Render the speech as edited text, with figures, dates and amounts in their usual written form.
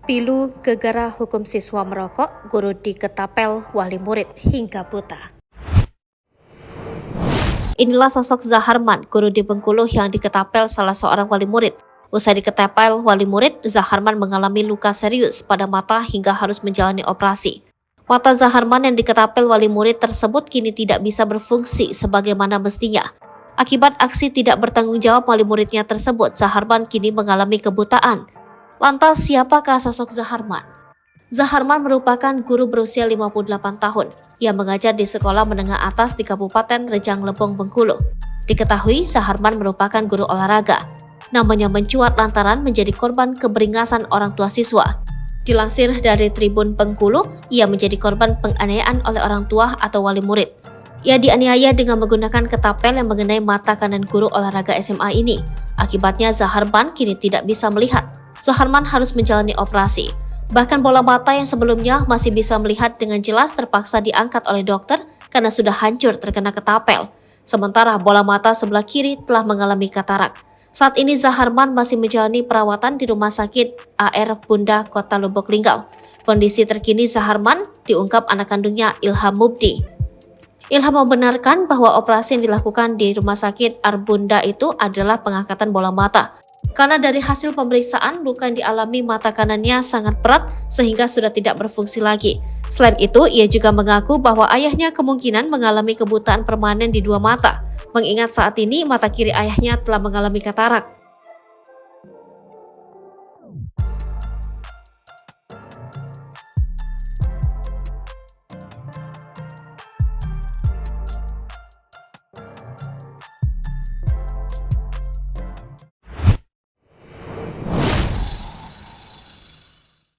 Pilu gegara hukum siswa merokok, guru diketapel wali murid hingga buta. Inilah sosok Zaharman, guru di Bengkulu yang diketapel salah seorang wali murid. Usai diketapel wali murid, Zaharman mengalami luka serius pada mata hingga harus menjalani operasi. Mata Zaharman yang diketapel wali murid tersebut kini tidak bisa berfungsi sebagaimana mestinya. Akibat aksi tidak bertanggung jawab wali muridnya tersebut, Zaharman kini mengalami kebutaan. Lantas siapakah sosok Zaharman? Zaharman merupakan guru berusia 58 tahun yang mengajar di sekolah menengah atas di Kabupaten Rejang Lebong, Bengkulu. Diketahui Zaharman merupakan guru olahraga. Namanya mencuat lantaran menjadi korban keberingasan orang tua siswa. Dilansir dari Tribun Bengkulu, ia menjadi korban penganiayaan oleh orang tua atau wali murid. Ia dianiaya dengan menggunakan ketapel yang mengenai mata kanan guru olahraga SMA ini. Akibatnya Zaharman kini tidak bisa melihat. Zaharman harus menjalani operasi. Bahkan bola mata yang sebelumnya masih bisa melihat dengan jelas terpaksa diangkat oleh dokter karena sudah hancur terkena ketapel. Sementara bola mata sebelah kiri telah mengalami katarak. Saat ini Zaharman masih menjalani perawatan di Rumah Sakit AR Bunda Kota Lubuk Linggau. Kondisi terkini Zaharman diungkap anak kandungnya Ilham Mubdi. Ilham membenarkan bahwa operasi yang dilakukan di Rumah Sakit AR Bunda itu adalah pengangkatan bola mata. Karena dari hasil pemeriksaan, luka yang dialami mata kanannya sangat berat sehingga sudah tidak berfungsi lagi. Selain itu, ia juga mengaku bahwa ayahnya kemungkinan mengalami kebutaan permanen di dua mata, mengingat saat ini mata kiri ayahnya telah mengalami katarak.